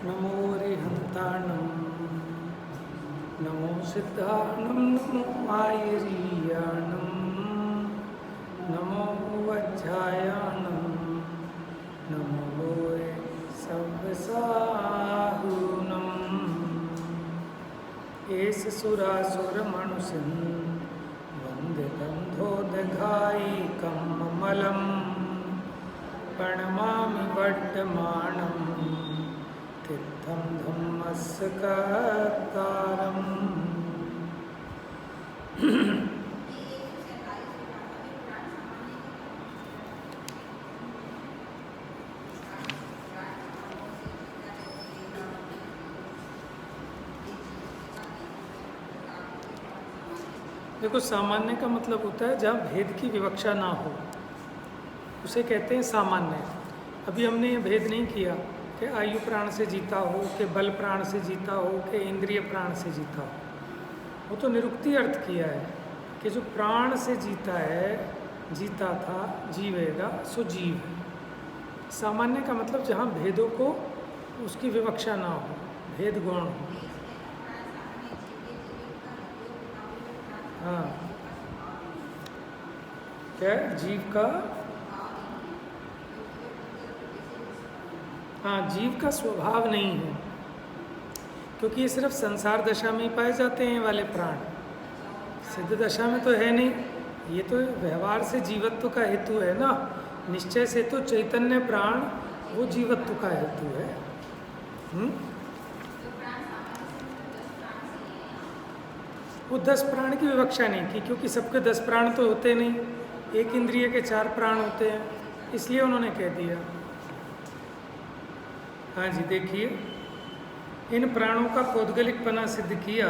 नमो रिहंताणं नमो सिद्धाणं नमो आयरीयाणं नमो वज्रायाणं नमो लोये सव्यसाहूनं एष सुरासुरमनुषं वन्दे बन्धोदघायिकं ममलं प्रणमामि वर्धमानं तीर्थं धम्मस्य कर्तारम्। देखो, सामान्य का मतलब होता है जहाँ भेद की विवक्षा ना हो, उसे कहते हैं सामान्य। अभी हमने ये भेद नहीं किया कि आयु प्राण से जीता हो, कि बल प्राण से जीता हो, कि इंद्रिय प्राण से जीता हो। वो तो निरुक्ति अर्थ किया है कि जो प्राण से जीता है, जीता था, जीवेगा सो जीव है। सामान्य का मतलब जहाँ भेदों को उसकी विवक्षा ना हो, भेद गौण हो। हाँ, क्या जीव का, हाँ, जीव का स्वभाव नहीं है, क्योंकि ये सिर्फ संसार दशा में ही पाए जाते हैं वाले प्राण, सिद्ध दशा में तो है नहीं। ये तो व्यवहार से जीवत्व का हेतु है ना, निश्चय से तो चैतन्य प्राण वो जीवत्व का हेतु है। वो 10 प्राण की विवक्षा नहीं की, क्योंकि सबके 10 प्राण तो होते नहीं, एक इंद्रिय के 4 प्राण होते हैं, इसलिए उन्होंने कह दिया। हाँ जी, देखिए, इन प्राणों का पौद्गलिकपना सिद्ध किया,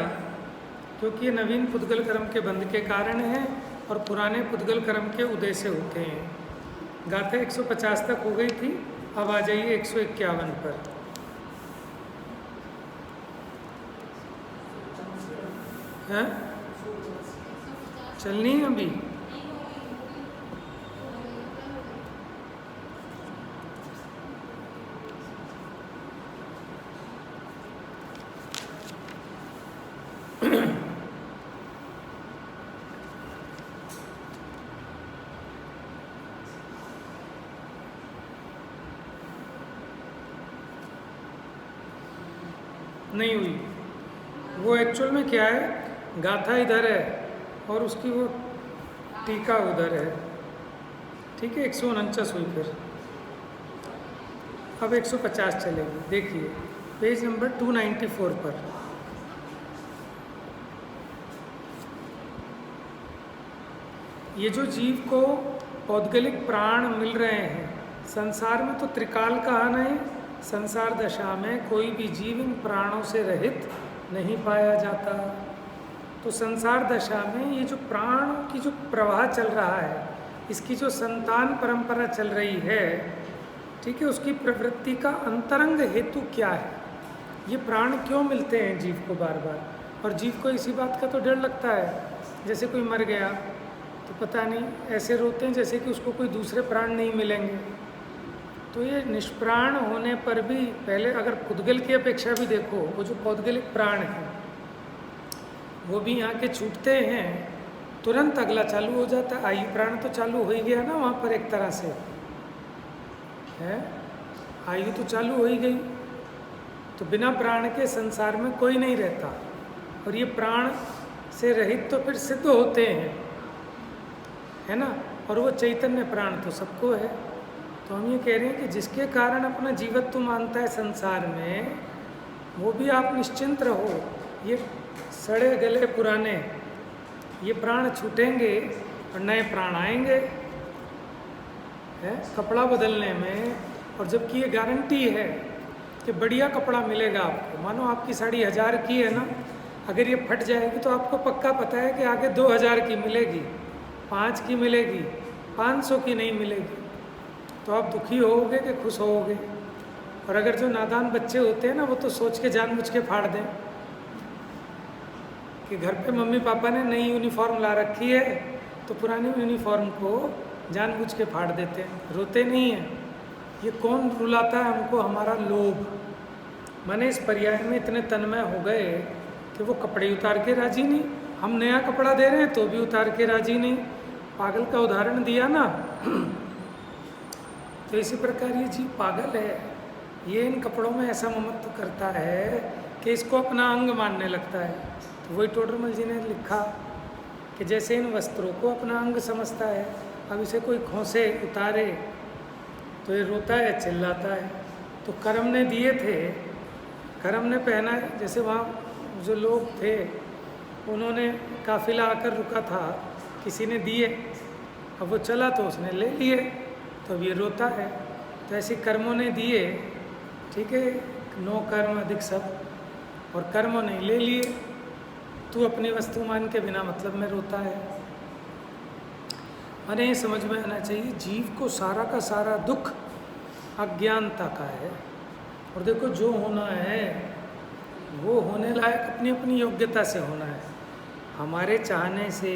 क्योंकि ये नवीन पुद्गल कर्म के बंध के कारण है और पुराने पुद्गल कर्म के उदय से होते हैं। गाथा 150 तक हो गई थी, अब आ जाइए 151 पर। हैं? चलनी है अभी? नहीं हुई। वो एक्चुअल में क्या है, गाथा इधर है और उसकी वो टीका उधर है। ठीक है, 149 हुई। फिर अब 150 चलेगी। देखिए पेज नंबर 294 पर। ये जो जीव को पौद्गलिक प्राण मिल रहे हैं, संसार में तो त्रिकाल कहा नहीं, संसार दशा में कोई भी जीव इन प्राणों से रहित नहीं पाया जाता। तो संसार दशा में ये जो प्राण की जो प्रवाह चल रहा है, इसकी जो संतान परंपरा चल रही है, ठीक है, उसकी प्रवृत्ति का अंतरंग हेतु क्या है? ये प्राण क्यों मिलते हैं जीव को बार बार? और जीव को इसी बात का तो डर लगता है, जैसे कोई मर गया तो पता नहीं ऐसे रोते हैं जैसे कि उसको कोई दूसरे प्राण नहीं मिलेंगे। तो ये निष्प्राण होने पर भी, पहले अगर पुद्गल की अपेक्षा भी देखो, वो जो पौद्गलिक प्राण है वो भी यहाँ के छूटते हैं, तुरंत अगला चालू हो जाता है। आयु प्राण तो चालू हो ही गया ना वहाँ पर, एक तरह से है, आयु तो चालू हो ही गई। तो बिना प्राण के संसार में कोई नहीं रहता, और ये प्राण से रहित तो फिर सिद्ध होते हैं, है ना। और वो चैतन्य प्राण तो सबको है। तो हम ये कह रहे हैं कि जिसके कारण अपना जीवत्व मानता है संसार में, वो भी आप निश्चिंत रहो। ये सड़े गले पुराने ये प्राण छूटेंगे और नए प्राण आएंगे, है, कपड़ा बदलने में। और जबकि ये गारंटी है कि बढ़िया कपड़ा मिलेगा आपको। मानो आपकी साड़ी 1000 की है ना, अगर ये फट जाएगी तो आपको पक्का पता है कि आगे 2000 की मिलेगी, 5 की मिलेगी, 500 की नहीं मिलेगी। तो आप दुखी होोगे कि खुश होोगे? और अगर जो नादान बच्चे होते हैं ना, वो तो सोच के जानबूझ के फाड़ दें कि घर पे मम्मी पापा ने नई यूनिफॉर्म ला रखी है, तो पुरानी यूनिफॉर्म को जानबूझ के फाड़ देते हैं, रोते नहीं हैं। ये कौन रुलाता है हमको? हमारा लोभ। माने इस पर्याय में इतने तन्मय हो गए कि वो कपड़े उतार के राजी नहीं। हम नया कपड़ा दे रहे हैं तो भी उतार के राजी नहीं। पागल का उदाहरण दिया ना। तो इसी प्रकार ये जीव पागल है। ये इन कपड़ों में ऐसा ममत्व करता है कि इसको अपना अंग मानने लगता है। तो वही टोडरमल जी ने लिखा कि जैसे इन वस्त्रों को अपना अंग समझता है, अब इसे कोई खोसे उतारे तो ये रोता है, चिल्लाता है। तो कर्म ने दिए थे, कर्म ने पहना है। जैसे वहाँ जो लोग थे उन्होंने काफिला आकर रुका था, किसी ने दिए, अब वो चला तो उसने ले लिए, तो अब ये रोता है। तो ऐसे कर्मों ने दिए, ठीक है, नो कर्म अधिक सब, और कर्मों ने ले लिए। तू अपनी वस्तु मान के बिना मतलब में रोता है। माने ये समझ में आना चाहिए जीव को सारा का सारा दुख अज्ञानता का है। और देखो जो होना है वो होने लायक अपनी अपनी योग्यता से होना है। हमारे चाहने से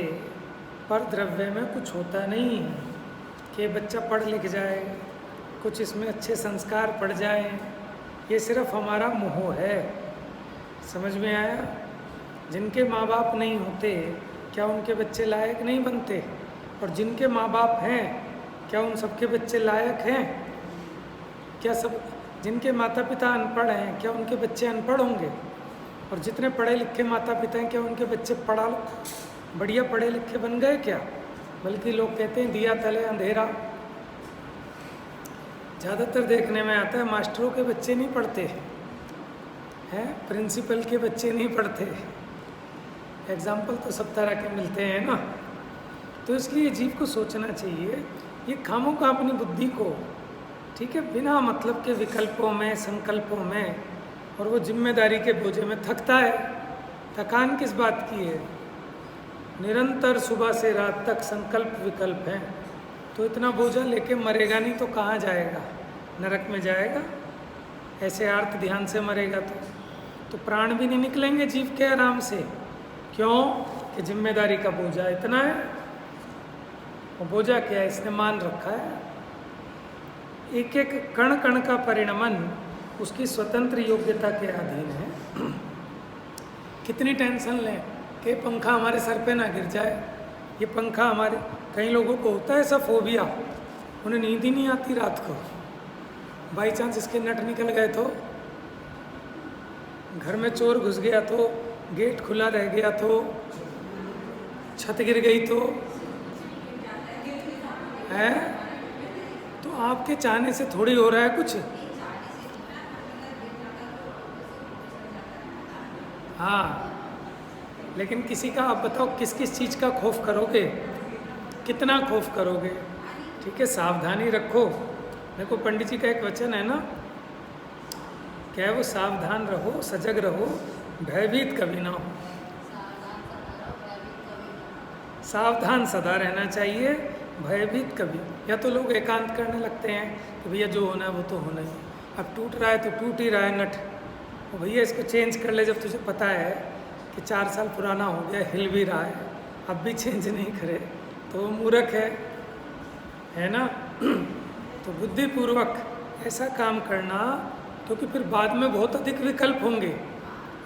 पर द्रव्य में कुछ होता नहीं है कि बच्चा पढ़ लिख जाए, कुछ इसमें अच्छे संस्कार पड़ जाए। ये सिर्फ हमारा मोह है। समझ में आया? जिनके माँ बाप नहीं होते क्या उनके बच्चे लायक नहीं बनते? और जिनके माँ बाप हैं क्या उन सबके बच्चे लायक हैं? क्या सब जिनके माता पिता अनपढ़ हैं क्या उनके बच्चे अनपढ़ होंगे? और जितने पढ़े लिखे माता पिता हैं क्या उनके बच्चे बढ़िया पढ़े लिखे बन गए क्या? बल्कि लोग कहते हैं दिया तले अंधेरा। ज़्यादातर देखने में आता है मास्टरों के बच्चे नहीं पढ़ते हैं, प्रिंसिपल के बच्चे नहीं पढ़ते। एग्जाम्पल तो सब तरह के मिलते हैं ना। तो इसलिए जीव को सोचना चाहिए, ये खामों का अपनी बुद्धि को, ठीक है, बिना मतलब के विकल्पों में, संकल्पों में, और वो जिम्मेदारी के बोझे में थकता है। थकान किस बात की है? निरंतर सुबह से रात तक संकल्प विकल्प हैं। तो इतना बोझा लेके मरेगा नहीं तो कहाँ जाएगा? नरक में जाएगा। ऐसे अर्थ ध्यान से मरेगा तो प्राण भी नहीं निकलेंगे जीव के आराम से। क्यों? कि जिम्मेदारी का बोझा इतना है। वो बोझा क्या है? इसने मान रखा है। एक एक कण कण का परिणमन उसकी स्वतंत्र योग्यता के अधीन है। कितनी टेंशन लें कि पंखा हमारे सर पे ना गिर जाए। ये पंखा हमारे, कई लोगों को होता है ऐसा फोबिया, उन्हें नींद ही नहीं आती रात को। बाई चांस इसके नट निकल गए तो, घर में चोर घुस गया तो, गेट खुला रह गया तो, छत गिर गई तो, है तो आपके चाहने से थोड़ी हो रहा है कुछ। हाँ, लेकिन किसी का आप बताओ किस किस चीज़ का खौफ करोगे? कितना खौफ करोगे? ठीक है, सावधानी रखो। देखो पंडित जी का एक वचन है ना, क्या है वो? सावधान रहो, सजग रहो, भयभीत कभी ना हो। सावधान सदा रहना चाहिए, भयभीत कभी। या तो लोग एकांत करने लगते हैं कि भैया जो होना है वो तो होना ही। अब टूट रहा है तो टूट ही रहा है नट, तो भैया इसको चेंज कर ले। जब तुझे पता है कि 4 साल पुराना हो गया, हिल भी रहा है, अब भी चेंज नहीं करे तो वो मूर्ख है ना। तो बुद्धिपूर्वक ऐसा काम करना, क्योंकि फिर बाद में बहुत अधिक विकल्प होंगे।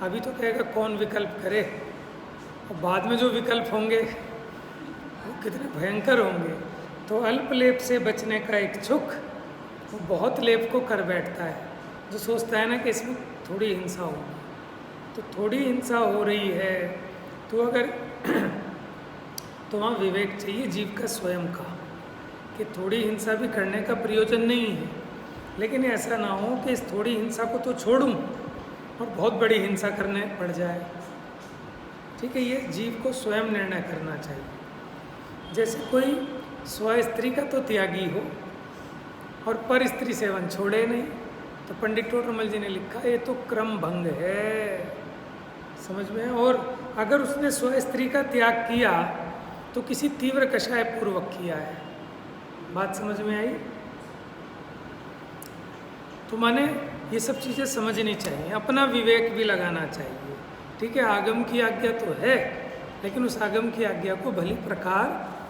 अभी तो कहेगा कौन विकल्प करे, और बाद में जो विकल्प होंगे वो कितने भयंकर होंगे। तो अल्प लेप से बचने का इच्छुक वो बहुत लेप को कर बैठता है। जो सोचता है ना कि इसमें थोड़ी हिंसा होगी, तो थोड़ी हिंसा हो रही है तो अगर तो वहाँ विवेक चाहिए जीव का स्वयं का, कि थोड़ी हिंसा भी करने का प्रयोजन नहीं है। लेकिन ऐसा ना हो कि इस थोड़ी हिंसा को तो छोड़ूं और बहुत बड़ी हिंसा करने पड़ जाए। ठीक है, ये जीव को स्वयं निर्णय करना चाहिए। जैसे कोई स्व स्त्री का तो त्यागी हो और पर स्त्री सेवन छोड़े नहीं, तो पंडित टोडरमल जी ने लिखा ये तो क्रम भंग है। समझ में? और अगर उसने स्व स्त्री का त्याग किया तो किसी तीव्र कषाय पूर्वक किया है। बात समझ में आई? तो माने ये सब चीज़ें समझनी चाहिए, अपना विवेक भी लगाना चाहिए। ठीक है, आगम की आज्ञा तो है, लेकिन उस आगम की आज्ञा को भली प्रकार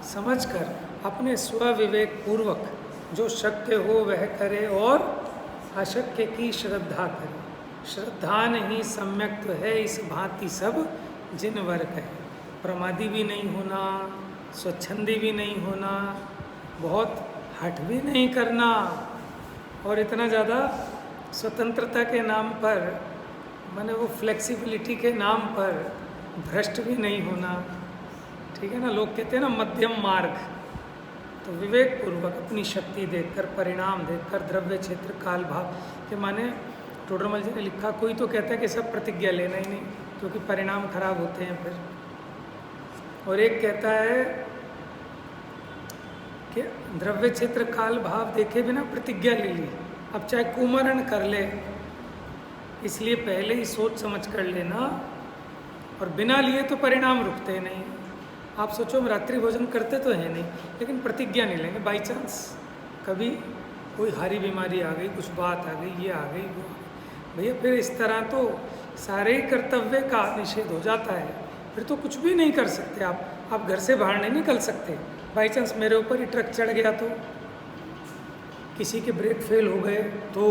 समझकर अपने स्वविवेक पूर्वक जो शक्य हो वह करे और अशक्य की श्रद्धा करे। श्रद्धा नहीं सम्यक है इस भांति सब जिन वर कहे। प्रमादी भी नहीं होना, स्वच्छंदी भी नहीं होना, बहुत हठ भी नहीं करना, और इतना ज़्यादा स्वतंत्रता के नाम पर, माने वो फ्लेक्सिबिलिटी के नाम पर भ्रष्ट भी नहीं होना। ठीक है ना, लोग कहते हैं ना मध्यम मार्ग। तो विवेक पूर्वक अपनी शक्ति देखकर, परिणाम देखकर, द्रव्य क्षेत्र काल भाव के माने टोडरमल जी ने लिखा, कोई तो कहता है कि सब प्रतिज्ञा लेना ही नहीं क्योंकि परिणाम खराब होते हैं फिर, और एक कहता है कि द्रव्य क्षेत्र काल भाव देखे बिना प्रतिज्ञा ले ली, अब चाहे कुमरण कर ले, इसलिए पहले ही सोच समझ कर लेना, और बिना लिए तो परिणाम रुकते नहीं। आप सोचो हम रात्रि भोजन करते तो है नहीं, लेकिन प्रतिज्ञा नहीं लेंगे, बाई चांस कभी कोई हारी बीमारी आ गई, कुछ बात आ गई, ये आ गई, वो आ गई, भैया फिर इस तरह तो सारे ही कर्तव्य का निषेध हो जाता है, फिर तो कुछ भी नहीं कर सकते आप घर से बाहर नहीं निकल सकते। बाई चांस मेरे ऊपर ही ट्रक चढ़ गया तो, किसी के ब्रेक फेल हो गए तो,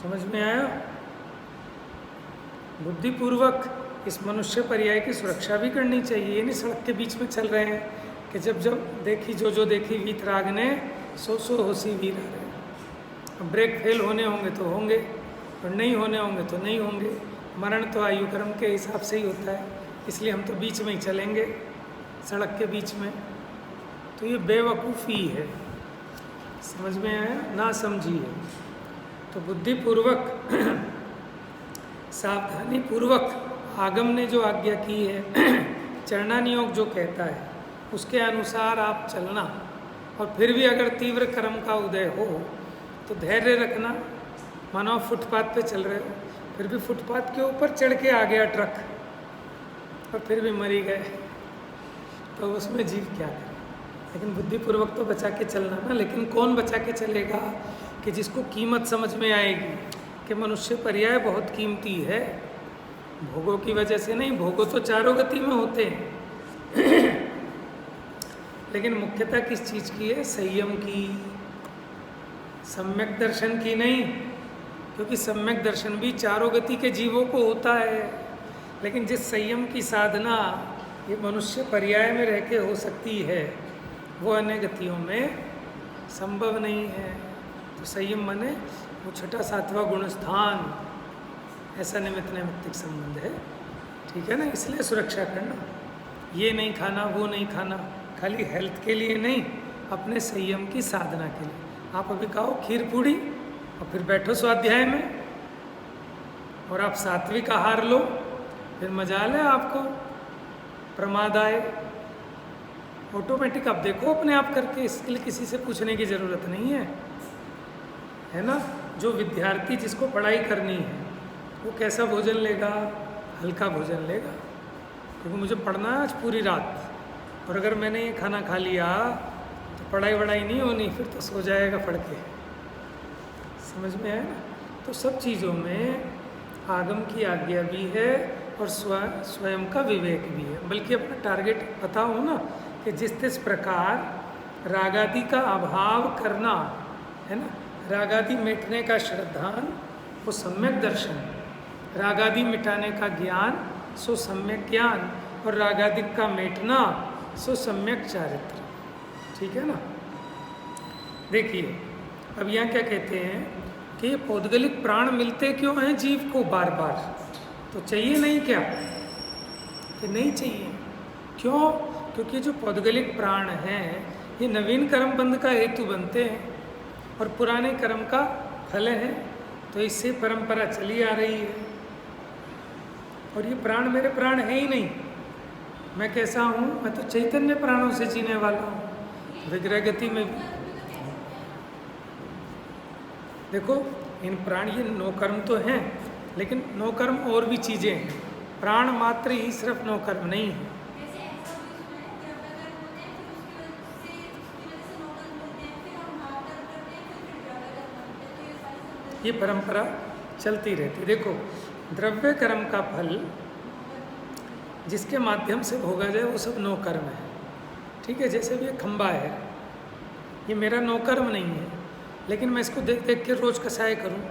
समझ में आया। बुद्धिपूर्वक इस मनुष्य पर्याय की सुरक्षा भी करनी चाहिए। ये नहीं सड़क के बीच में चल रहे हैं कि जब जब देखी जो देखी वीतराग ने सो होशी वीर आ रहे। अब ब्रेक फेल होने होंगे तो होंगे, और नहीं होने होंगे तो नहीं होंगे। मरण तो आयु कर्म के हिसाब से ही होता है, इसलिए हम तो बीच में ही चलेंगे, सड़क के बीच में। तो ये बेवकूफ़ी है, समझ में आया, ना समझिए। तो बुद्धिपूर्वक सावधानी पूर्वक आगम ने जो आज्ञा की है, चरणानियोग जो कहता है उसके अनुसार आप चलना, और फिर भी अगर तीव्र कर्म का उदय हो तो धैर्य रखना। मानो आप फुटपाथ पे चल रहे हो, फिर भी फुटपाथ के ऊपर चढ़ के आ गया ट्रक और फिर भी मरी गए, तो उसमें जीव क्या करे। लेकिन बुद्धिपूर्वक तो बचा के चलना ना। लेकिन कौन बचा के चलेगा? कि जिसको कीमत समझ में आएगी कि मनुष्य पर्याय बहुत कीमती है, भोगों की वजह से नहीं, भोगों तो चारों गति में होते हैं लेकिन मुख्यतः किस चीज़ की है? संयम की, सम्यक दर्शन की नहीं। क्योंकि सम्यक दर्शन भी चारों गति के जीवों को होता है, लेकिन जिस संयम की साधना ये मनुष्य पर्याय में रह के हो सकती है वो अन्य गतियों में संभव नहीं है। तो संयम माने वो छठा सातवां गुण स्थान, ऐसा निमित्त नैमित्तिक संबंध है। ठीक है ना, इसलिए सुरक्षा करना, ये नहीं खाना वो नहीं खाना, खाली हेल्थ के लिए नहीं, अपने संयम की साधना के लिए। आप अभी खाओ खीर पूड़ी और फिर बैठो स्वाध्याय में, और आप सात्विक आहार लो, फिर मजा ले आपको, प्रमाद आए ऑटोमेटिक। आप देखो अपने आप करके, इसके लिए किसी से पूछने की ज़रूरत नहीं है ना। जो विद्यार्थी जिसको पढ़ाई करनी है वो कैसा भोजन लेगा? हल्का भोजन लेगा, क्योंकि मुझे पढ़ना है आज पूरी रात, और अगर मैंने ये खाना खा लिया तो पढ़ाई वढ़ाई नहीं होनी, फिर तो सो जाएगा पढ़ के। समझ में आया ना। तो सब चीज़ों में आगम की आज्ञा भी है और स्वयं का विवेक भी है। बल्कि अपना टारगेट पता हो ना, कि जिस प्रकार रागादि का अभाव करना है ना, रागादि मिटने का श्रद्धान वो सम्यक दर्शन, रागादि मिटाने का ज्ञान सो सम्यक ज्ञान, और रागादि का मिटना सो सम्यक चारित्र। ठीक है ना। देखिए अब यहाँ क्या कहते हैं कि पौद्गलिक प्राण मिलते क्यों हैं जीव को बार बार? तो चाहिए नहीं क्या? कि नहीं चाहिए। क्यों? क्योंकि जो पौद्गलिक प्राण हैं ये नवीन कर्म बंध का हेतु बनते हैं और पुराने कर्म का फल है। तो इससे परंपरा चली आ रही है, और ये प्राण मेरे प्राण है ही नहीं। मैं कैसा हूँ? मैं तो चैतन्य प्राणों से जीने वाला हूँ। विग्रह गति में भी देखो, इन प्राण ये नो कर्म तो हैं, लेकिन नो कर्म और भी चीज़ें हैं। प्राण मात्र ही सिर्फ नो कर्म नहीं है। ये परंपरा चलती रहती। देखो, द्रव्य कर्म का फल जिसके माध्यम से भोगा जाए वो सब नो कर्म है। ठीक है, जैसे भी ये खंबा है, ये मेरा नौकर्म नहीं है, लेकिन मैं इसको देख देख के रोज़ कसाय करूँ,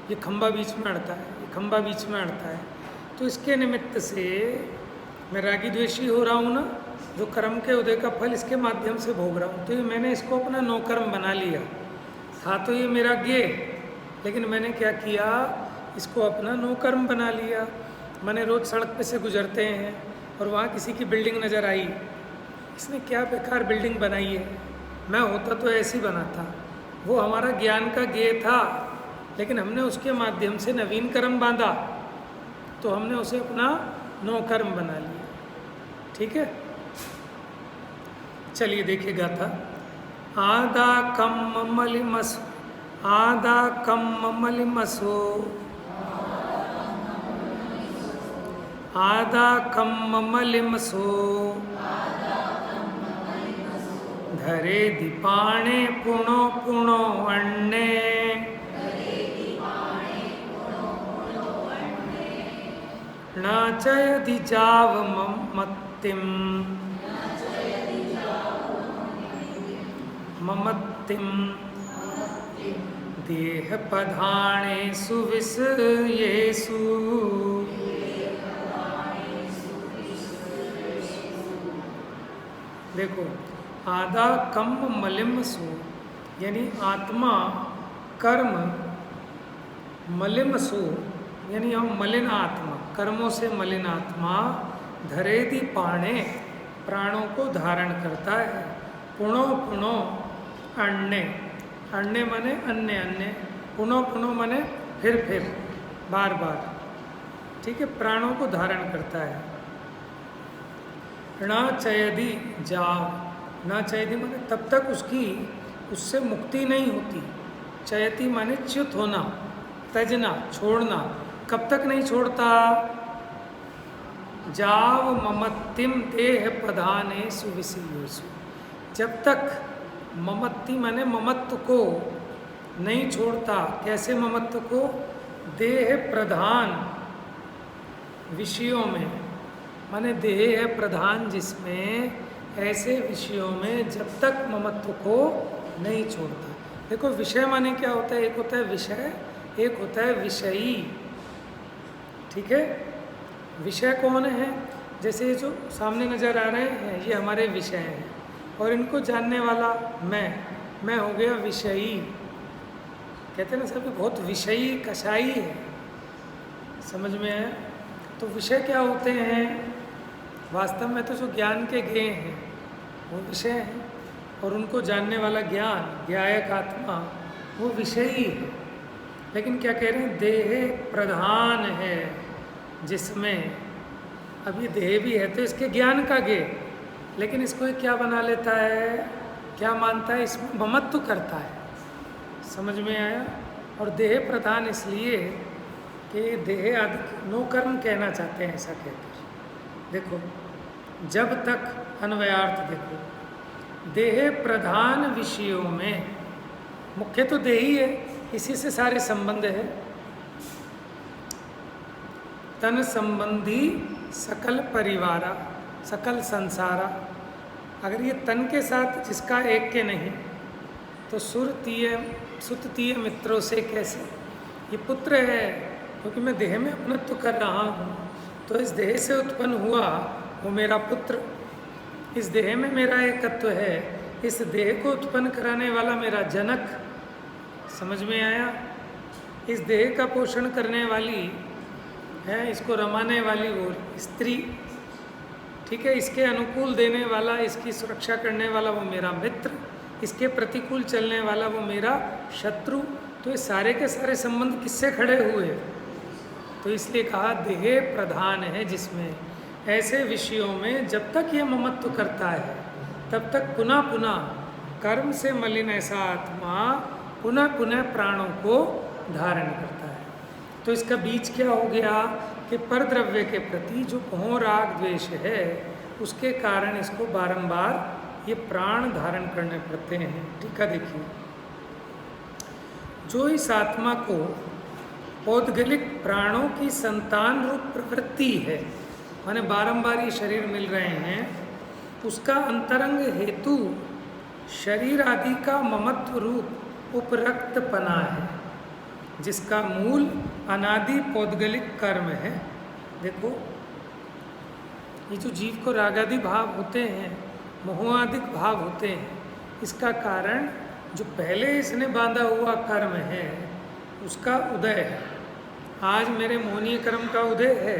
ये खंबा बीच में अड़ता है, ये खंबा बीच में अड़ता है, तो इसके निमित्त से मैं रागी द्वेषी हो रहा हूँ ना, जो कर्म के उदय का फल इसके माध्यम से भोग रहा हूँ। तो ये मैंने इसको अपना नौकर्म बना लिया। था तो ये मेरा ज्ञेय, लेकिन मैंने क्या किया, इसको अपना नौकर्म बना लिया। मैंने रोज़ सड़क पे से गुजरते हैं और वहाँ किसी की बिल्डिंग नज़र आई, इसने क्या बेकार बिल्डिंग बनाई है, मैं होता तो ऐसी बनाता। वो हमारा ज्ञान का ज्ञेय था, लेकिन हमने उसके माध्यम से नवीन कर्म बांधा, तो हमने उसे अपना नौकर्म बना लिया। ठीक है, चलिए देखिए गाथा। आदा कम मलिमसो, आदा कम मलिमसो, आदा कम मलिमसो, धरे दीपाणे पुणो पुणो अण्णे, नाचयति जावमत्तिं, ममत्तिं देहपधानेषु विषयेषु, देखो आधा कम मलिमसु, यानी आत्मा कर्म, मलिमसु यानी हम मलिन आत्मा, कर्मों से मलिन आत्मा, धरेदि पाणे प्राणों को धारण करता है, पुणो पुणो अन्य, अन्य माने अन्य अन्य, पुनो पुनो माने फिर बार बार, ठीक है, प्राणों को धारण करता है। न चयदि जाव, न चयदि माने तब तक उसकी उससे मुक्ति नहीं होती। चयति माने च्युत होना, तजना, छोड़ना। कब तक नहीं छोड़ता? जाव ममत्तिम देह प्रधाने सुविषयेषु, जब तक ममत्ति माने ममत्व को नहीं छोड़ता। कैसे ममत्व को? देह प्रधान विषयों में, माने देह है प्रधान जिसमें, ऐसे विषयों में जब तक ममत्व को नहीं छोड़ता। देखो विषय माने क्या होता है? एक होता है विषय, एक होता है विषयी। ठीक है, विषय कौन है? जैसे ये जो सामने नज़र आ रहे हैं ये हमारे विषय हैं, और इनको जानने वाला मैं हो गया विषयी। कहते हैं ना सभी बहुत विषयी कसाई है, समझ में आया? तो विषय क्या होते हैं? वास्तव में तो जो ज्ञान के ज्ञेय हैं वो विषय हैं, और उनको जानने वाला ज्ञान, ज्ञायक आत्मा, वो विषयी है। लेकिन क्या कह रहे हैं? देह प्रधान है जिसमें, अब ये देह भी है तो इसके ज्ञान का ज्ञेय, लेकिन इसको ये क्या बना लेता है, क्या मानता है? इसमें ममत्व करता है। समझ में आया? और देह प्रधान इसलिए कि देह आदि नो कर्म कहना चाहते हैं, ऐसा कहकर। देखो जब तक अन्वयार्थ देखो, देह प्रधान विषयों में, मुख्य तो देह ही है, इसी से सारे संबंध है। तन संबंधी सकल परिवारा, सकल संसारा। अगर ये तन के साथ जिसका एक के नहीं, तो सुततीय मित्रों से कैसे? ये पुत्र है क्योंकि मैं देह में अपनत्व कर रहा हूँ, तो इस देह से उत्पन्न हुआ वो मेरा पुत्र, इस देह में मेरा एकत्व है, इस देह को उत्पन्न कराने वाला मेरा जनक। समझ में आया? इस देह का पोषण करने वाली है, इसको रमाने वाली वो स्त्री, ठीक है, इसके अनुकूल देने वाला, इसकी सुरक्षा करने वाला वो मेरा मित्र, इसके प्रतिकूल चलने वाला वो मेरा शत्रु। तो ये सारे के सारे संबंध किससे खड़े हुए? तो इसलिए कहा देह प्रधान है जिसमें, ऐसे विषयों में जब तक ये ममत्व करता है तब तक पुनः पुनः कर्म से मलिन ऐसा आत्मा पुनः पुनः प्राणों को धारण करता है। तो इसका बीज क्या हो गया कि परद्रव्य के प्रति जो मोह राग द्वेष है उसके कारण इसको बारंबार ये प्राण धारण करने पड़ते हैं। ठीक है, देखिए, जो इस आत्मा को पौद्गलिक प्राणों की संतान रूप प्रवृत्ति है, माने बारंबार ये शरीर मिल रहे हैं, उसका अंतरंग हेतु शरीर आदि का ममत्व रूप उपरक्तपना है, जिसका मूल अनादि पौद्गलिक कर्म है। देखो, ये जो जीव को रागादि भाव होते हैं, मोहादिक भाव होते हैं, इसका कारण जो पहले इसने बांधा हुआ कर्म है उसका उदय है। आज मेरे मोहनीय कर्म का उदय है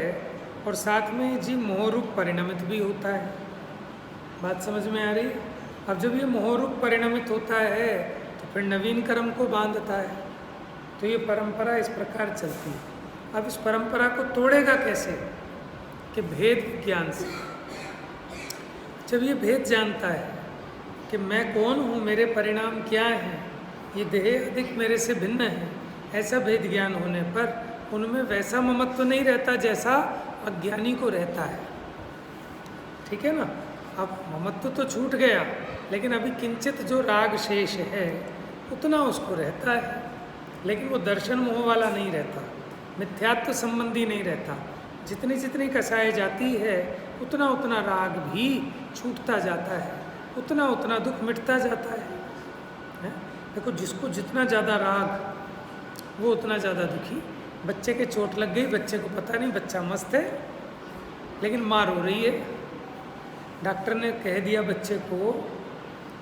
और साथ में जीव मोहरूप परिणमित भी होता है। बात समझ में आ रही है? अब जब ये मोहरूप परिणमित होता है तो फिर नवीन कर्म को बांधता है। तो ये परंपरा इस प्रकार चलती है। अब इस परंपरा को तोड़ेगा कैसे? कि भेद ज्ञान से। जब ये भेद जानता है कि मैं कौन हूँ, मेरे परिणाम क्या हैं, ये देह अधिक मेरे से भिन्न है, ऐसा भेद ज्ञान होने पर उनमें वैसा ममत्व तो नहीं रहता जैसा अज्ञानी को रहता है। ठीक है ना? अब ममत्व तो छूट गया, लेकिन अभी किंचित जो राग शेष है उतना उसको रहता है, लेकिन वो दर्शन मोह वाला नहीं रहता, मिथ्यात्व संबंधी नहीं रहता। जितनी जितनी कसाई जाती है उतना उतना राग भी छूटता जाता है, उतना उतना दुख मिटता जाता है? देखो, जिसको जितना ज़्यादा राग वो उतना ज़्यादा दुखी। बच्चे के चोट लग गई, बच्चे को पता नहीं, बच्चा मस्त है लेकिन मार हो रही है। डॉक्टर ने कह दिया बच्चे को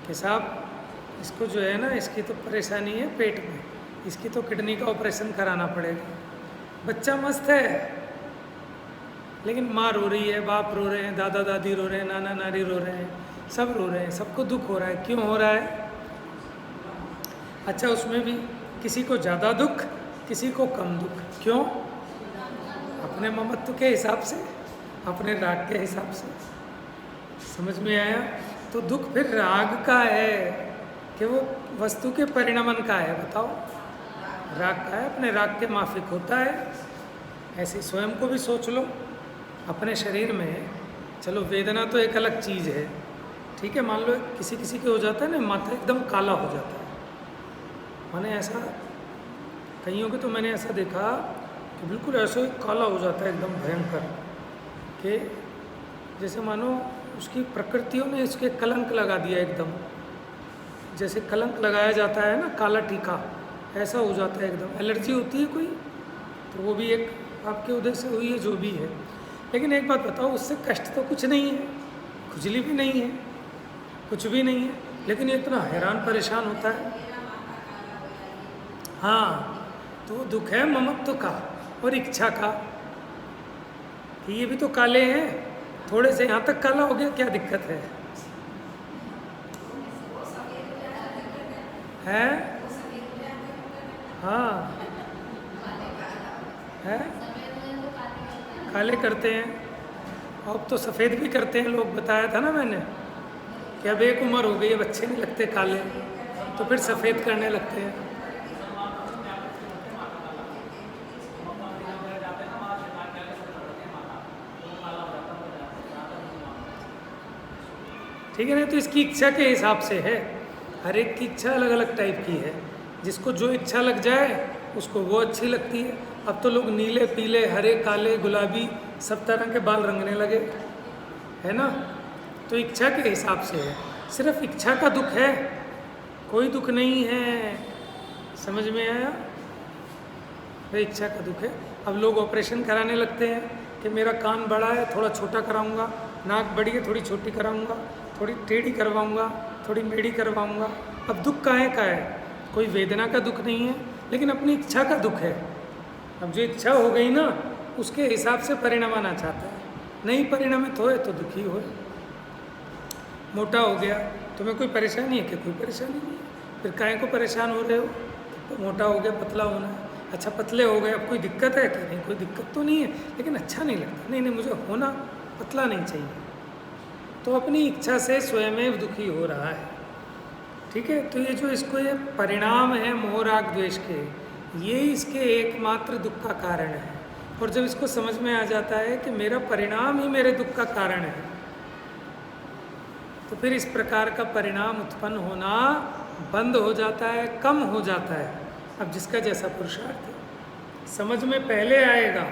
कि साहब इसको जो है ना, इसकी तो परेशानी है पेट में, इसकी तो किडनी का ऑपरेशन कराना पड़ेगा। बच्चा मस्त है लेकिन मार हो रही है, बाप रो रहे हैं, दादा दादी रो रहे हैं, नाना नानी रो रहे हैं, सब रो रहे हैं, सबको दुख हो रहा है। क्यों हो रहा है? अच्छा, उसमें भी किसी को ज़्यादा दुख, किसी को कम दुख। क्यों? अपने ममत्व के हिसाब से, अपने राग के हिसाब से। समझ में आया? तो दुख फिर राग का है कि वो वस्तु के परिणमन का है। बताओ, राग का है, अपने राग के माफिक होता है। ऐसे स्वयं को भी सोच लो, अपने शरीर में। चलो, वेदना तो एक अलग चीज़ है, ठीक है, मान लो किसी किसी के हो जाता है ना, माथा एकदम काला हो जाता है। मैंने ऐसा, कईयों के तो मैंने ऐसा देखा कि बिल्कुल ऐसे ही काला हो जाता है एकदम भयंकर, कि जैसे मानो उसकी प्रकृतियों ने इसके कलंक लगा दिया एकदम, जैसे कलंक लगाया जाता है ना, काला टीका, ऐसा हो जाता है एकदम। एलर्जी होती है कोई, तो वो भी एक आपके उधर से हुई है, जो भी है। लेकिन एक बात बताओ, उससे कष्ट तो कुछ नहीं है, खुजली भी नहीं है, कुछ भी नहीं है, लेकिन ये इतना हैरान परेशान होता है। हाँ, तो वो दुख है ममत्व का और इच्छा का, कि ये भी तो काले हैं, थोड़े से यहाँ तक काला हो गया, क्या दिक्कत है? हैं? हाँ, है, काले करते हैं। अब तो सफ़ेद भी करते हैं लोग, बताया था ना मैंने कि अब एक उम्र हो गई है, बच्चे नहीं लगते काले, तो फिर सफ़ेद करने लगते हैं। ठीक है ना? तो इसकी इच्छा के हिसाब से है, हर एक की इच्छा अलग अलग टाइप की है। जिसको जो इच्छा लग जाए उसको वो अच्छी लगती है। अब तो लोग नीले, पीले, हरे, काले, गुलाबी सब तरह के बाल रंगने लगे, है ना? तो इच्छा के हिसाब से है, सिर्फ इच्छा का दुख है, कोई दुख नहीं है। समझ में आया? वही इच्छा का दुख है। अब लोग ऑपरेशन कराने लगते हैं कि मेरा कान बड़ा है, थोड़ा छोटा कराऊंगा, नाक बड़ी है, थोड़ी छोटी कराऊंगा, थोड़ी टेढ़ी करवाऊंगा, थोड़ी मेढ़ी करवाऊंगा। अब दुख काहे का है? कोई वेदना का दुख नहीं है, लेकिन अपनी इच्छा का दुख है। अब जो इच्छा हो गई ना, उसके हिसाब से परिणाम आना चाहता है। नहीं परिणामित होए तो दुखी होए। मोटा हो गया, तुम्हें कोई परेशानी है? कि कोई परेशानी नहीं है, फिर काहे को परेशान हो रहे हो? तो मोटा हो गया, पतला होना है। अच्छा, पतले हो गए, अब कोई दिक्कत है? कि नहीं, कोई दिक्कत तो नहीं है, लेकिन अच्छा नहीं लगता। नहीं नहीं, मुझे होना पतला नहीं चाहिए। तो अपनी इच्छा से स्वयं दुखी हो रहा है। ठीक है? तो ये जो इसको ये परिणाम है मोह राग द्वेष के, ये इसके एकमात्र दुख का कारण है। और जब इसको समझ में आ जाता है कि मेरा परिणाम ही मेरे दुख का कारण है, तो फिर इस प्रकार का परिणाम उत्पन्न होना बंद हो जाता है, कम हो जाता है। अब जिसका जैसा पुरुषार्थ है, समझ में पहले आएगा,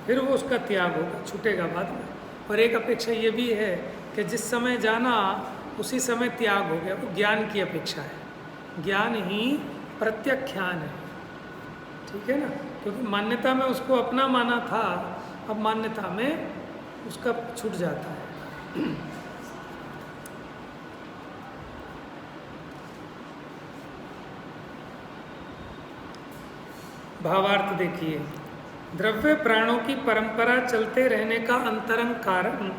फिर वो उसका त्याग होगा, छूटेगा बाद में। और एक अपेक्षा ये भी है कि जिस समय जाना उसी समय त्याग हो गया, वो ज्ञान की अपेक्षा है। ज्ञान ही प्रत्याख्यान है, ठीक है ना, क्योंकि मान्यता में उसको अपना माना था, अब मान्यता में उसका छूट जाता है। भावार्थ देखिए, द्रव्य प्राणों की परंपरा चलते रहने का अंतरंग कारण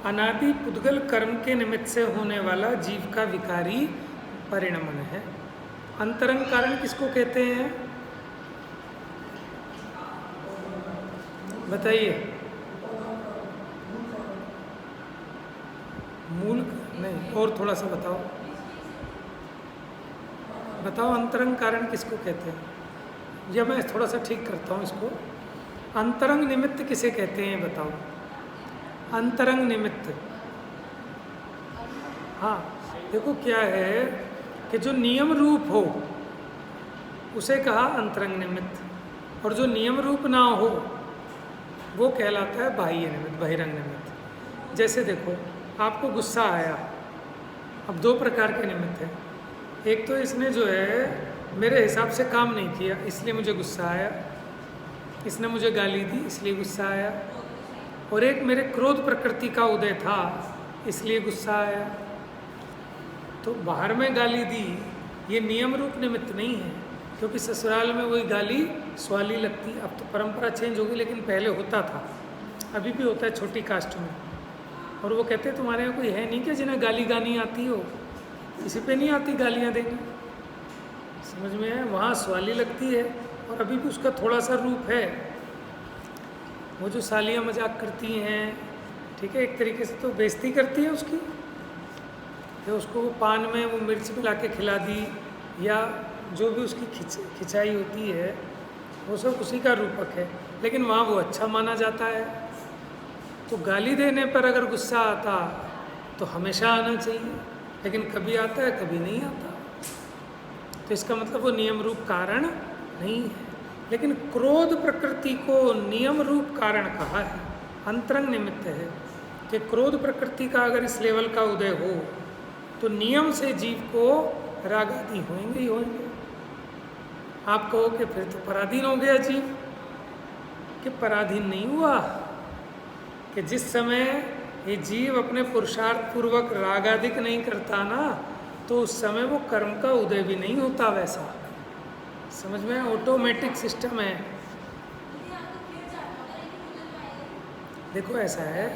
अनादि पुद्गल कर्म के निमित्त से होने वाला जीव का विकारी परिणमन है। अंतरंग कारण किसको कहते हैं, बताइए। मूल नहीं, और थोड़ा सा बताओ, बताओ अंतरंग कारण किसको कहते हैं, या मैं थोड़ा सा ठीक करता हूँ इसको। अंतरंग निमित्त किसे कहते हैं बताओ, अंतरंग निमित्त। हाँ देखो क्या है कि जो नियम रूप हो उसे कहा अंतरंग निमित्त, और जो नियम रूप ना हो वो कहलाता है बाह्य निमित्त, बहिरंग निमित्त। जैसे देखो आपको गुस्सा आया, अब दो प्रकार के निमित्त हैं। एक तो इसने जो है मेरे हिसाब से काम नहीं किया इसलिए मुझे गुस्सा आया, इसने मुझे गाली दी इसलिए गुस्सा आया, और एक मेरे क्रोध प्रकृति का उदय था इसलिए गुस्सा आया। तो बाहर में गाली दी ये नियम रूप निमित्त नहीं है, क्योंकि ससुराल में वही गाली स्वाली लगती। अब तो परंपरा चेंज होगी, लेकिन पहले होता था, अभी भी होता है छोटी कास्ट में। और वो कहते हैं तुम्हारे यहाँ कोई है नहीं क्या जिन्हें गाली गानी आती हो, किसी पे नहीं आती गालियाँ देनी, समझ में है, वहाँ स्वाली लगती है। और अभी भी उसका थोड़ा सा रूप है, वो जो सालियाँ मजाक करती हैं, ठीक है, एक तरीके से तो बेइज्जती करती है उसकी, कि उसको पान में वो मिर्च मिला के खिला दी, या जो भी उसकी खिंचाई होती है वो सब उसी का रूपक है, लेकिन वहाँ वो अच्छा माना जाता है। तो गाली देने पर अगर गुस्सा आता तो हमेशा आना चाहिए, लेकिन कभी आता है कभी नहीं आता, तो इसका मतलब वो नियम रूप कारण नहीं है। लेकिन क्रोध प्रकृति को नियम रूप कारण कहा है, अंतरंग निमित्त है कि क्रोध प्रकृति का अगर इस लेवल का उदय हो तो नियम से जीव को राग आदि होंगे ही होंगे। आप कहो कि फिर तो पराधीन हो गया जीव, कि पराधीन नहीं हुआ, कि जिस समय ये जीव अपने पुरुषार्थ पूर्वक राग आदिक नहीं करता ना, तो उस समय वो कर्म का उदय भी नहीं होता वैसा, समझ में, ऑटोमेटिक सिस्टम है। देखो ऐसा है,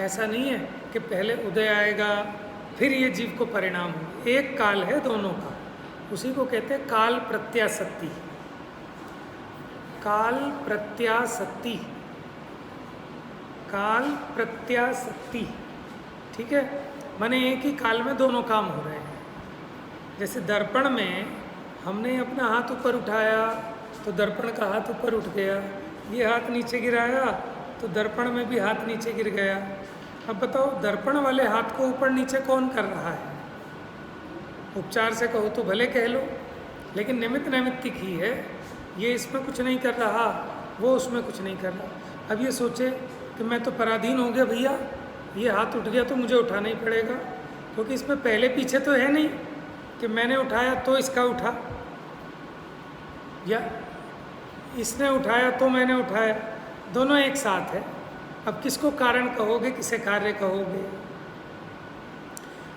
ऐसा नहीं है कि पहले उदय आएगा फिर ये जीव को परिणाम हो, एक काल है दोनों का, उसी को कहते हैं काल प्रत्यासक्ति। काल प्रत्यासक्ति, काल प्रत्यासक्ति, ठीक है, माने एक ही काल में दोनों काम हो रहे हैं। जैसे दर्पण में हमने अपना हाथ ऊपर उठाया तो दर्पण का हाथ ऊपर उठ गया, ये हाथ नीचे गिराया तो दर्पण में भी हाथ नीचे गिर गया। अब बताओ दर्पण वाले हाथ को ऊपर नीचे कौन कर रहा है? उपचार से कहो तो भले कह लो, लेकिन निमित्त नैमित्तिक ही है, ये इसमें कुछ नहीं कर रहा, वो उसमें कुछ नहीं कर रहा। अब ये सोचे कि मैं तो पराधीन हो गया भैया, ये हाथ उठ गया तो मुझे उठाना ही पड़ेगा, क्योंकि इसमें पहले पीछे तो है नहीं कि मैंने उठाया तो इसका उठा, या इसने उठाया तो मैंने उठाया, दोनों एक साथ है। अब किसको कारण कहोगे, किसे कार्य कहोगे?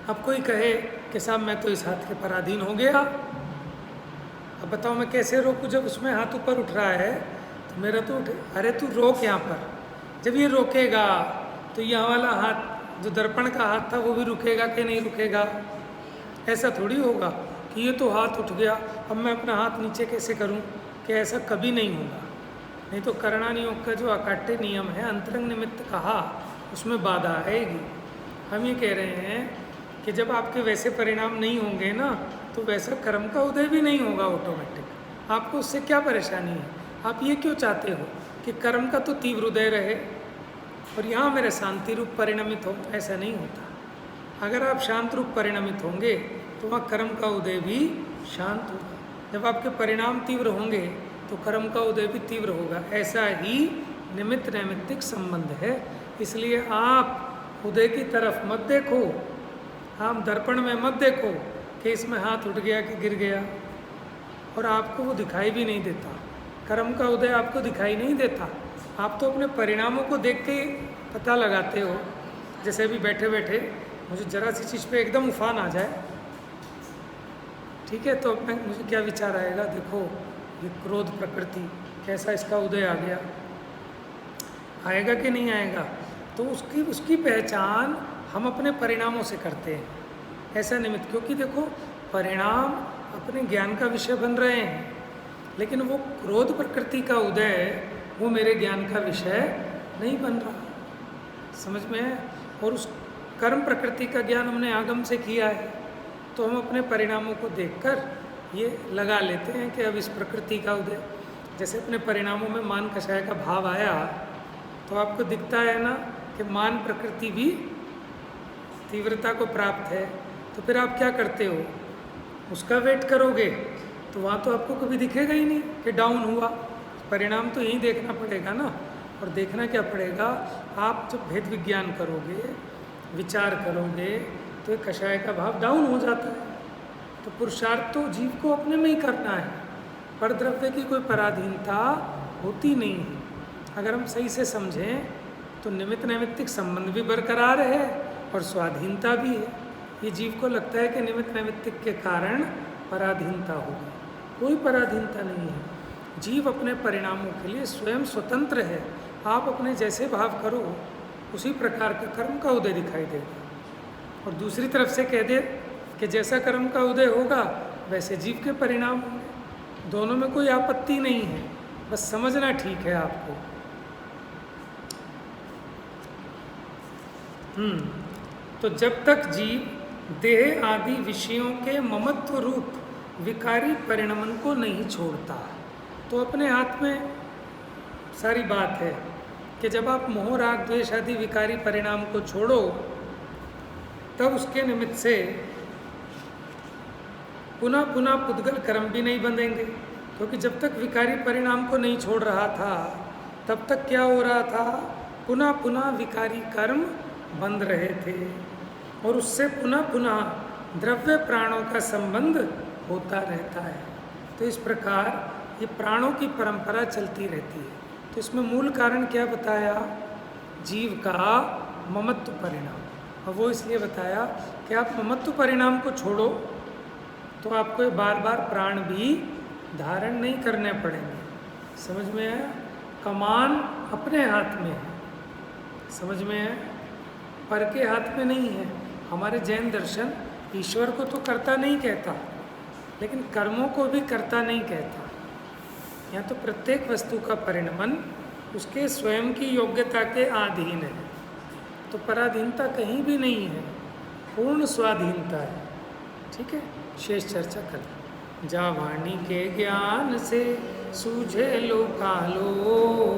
अब कोई कहे कि साहब मैं तो इस हाथ के पराधीन हो गया, अब बताओ मैं कैसे रोकूं जब उसमें हाथ ऊपर उठ रहा है तो मेरा तो उठे। अरे तू रोक यहाँ पर, जब ये रोकेगा तो यहाँ वाला हाथ जो दर्पण का हाथ था वो भी रुकेगा कि नहीं रुकेगा? ऐसा थोड़ी होगा कि ये तो हाथ उठ गया अब मैं अपना हाथ नीचे कैसे करूं, कि ऐसा कभी नहीं होगा। नहीं तो करणानियोग का जो अकाट्य नियम है, अंतरंग निमित्त कहा, उसमें बाधा आएगी। हम ये कह रहे हैं कि जब आपके वैसे परिणाम नहीं होंगे ना, तो वैसा कर्म का उदय भी नहीं होगा ऑटोमेटिक। आपको उससे क्या परेशानी है? आप ये क्यों चाहते हो कि कर्म का तो तीव्र उदय रहे और यहाँ मेरे शांति रूप परिणमित हो? ऐसा नहीं होता। अगर आप शांत रूप परिणमित होंगे तो वहाँ कर्म का उदय भी शांत होगा। जब आपके परिणाम तीव्र होंगे तो कर्म का उदय भी तीव्र होगा। ऐसा ही निमित्त नैमित्तिक संबंध है। इसलिए आप उदय की तरफ मत देखो, हम दर्पण में मत देखो कि इसमें हाथ उठ गया कि गिर गया, और आपको वो दिखाई भी नहीं देता। कर्म का उदय आपको दिखाई नहीं देता, आप तो अपने परिणामों को देख के ही पता लगाते हो। जैसे अभी बैठे बैठे मुझे जरा सी चीज़ पे एकदम उफान आ जाए, ठीक है, तो अपने मुझे क्या विचार आएगा, देखो ये क्रोध प्रकृति कैसा इसका उदय आ गया, आएगा कि नहीं आएगा। तो उसकी पहचान हम अपने परिणामों से करते हैं, ऐसा निमित्त, क्योंकि देखो परिणाम अपने ज्ञान का विषय बन रहे हैं, लेकिन वो क्रोध प्रकृति का उदय वो मेरे ज्ञान का विषय नहीं बन रहा, समझ में है। और उस कर्म प्रकृति का ज्ञान हमने आगम से किया है, तो हम अपने परिणामों को देखकर ये लगा लेते हैं कि अब इस प्रकृति का उदय, जैसे अपने परिणामों में मान कषाय का भाव आया, तो आपको दिखता है ना कि मान प्रकृति भी तीव्रता को प्राप्त है, तो फिर आप क्या करते हो, उसका वेट करोगे, तो वहाँ तो आपको कभी दिखेगा ही नहीं कि डाउन हुआ। परिणाम तो यहीं देखना पड़ेगा ना, और देखना क्या पड़ेगा, आप जब भेद विज्ञान करोगे, विचार करोगे, तो एक कषाय का भाव डाउन हो जाता है। तो पुरुषार्थ तो जीव को अपने में ही करना है, पर द्रव्य की कोई पराधीनता होती नहीं है। अगर हम सही से समझें तो निमित्त नैमित्तिक संबंध भी बरकरार है और स्वाधीनता भी है। ये जीव को लगता है कि निमित्त नैमित्तिक के कारण पराधीनता होगी, कोई पराधीनता नहीं है। जीव अपने परिणामों के लिए स्वयं स्वतंत्र है। आप अपने जैसे भाव करो उसी प्रकार का कर्म का उदय दिखाई देगा, और दूसरी तरफ से कह दे कि जैसा कर्म का उदय होगा वैसे जीव के परिणाम होंगे। दोनों में कोई आपत्ति नहीं है, बस समझना ठीक है आपको। तो जब तक जीव देह आदि विषयों के ममत्व रूप विकारी परिणमन को नहीं छोड़ता, तो अपने हाथ में सारी बात है कि जब आप मोह राग द्वेष आदि विकारी परिणाम को छोड़ो, तब उसके निमित्त से पुनः पुनः पुद्गल कर्म भी नहीं बंधेंगे, क्योंकि जब तक विकारी परिणाम को नहीं छोड़ रहा था तब तक क्या हो रहा था, पुनः पुनः विकारी कर्म बंध रहे थे, और उससे पुनः पुनः द्रव्य प्राणों का संबंध होता रहता है। तो इस प्रकार ये प्राणों की परंपरा चलती रहती है। तो इसमें मूल कारण क्या बताया, जीव का ममत्व परिणाम, और वो इसलिए बताया कि आप ममत्व परिणाम को छोड़ो तो आपको ये बार बार प्राण भी धारण नहीं करने पड़ेंगे। समझ में है, कमान अपने हाथ में है, समझ में है, पर के हाथ में नहीं है। हमारे जैन दर्शन ईश्वर को तो कर्ता नहीं कहता, लेकिन कर्मों को भी कर्ता नहीं कहता। यहाँ तो प्रत्येक वस्तु का परिणमन उसके स्वयं की योग्यता के अधीन है, तो पराधीनता कहीं भी नहीं है, पूर्ण स्वाधीनता है। ठीक है, शेष चर्चा करें। जा वाणी के ज्ञान से सूझे लो कालो।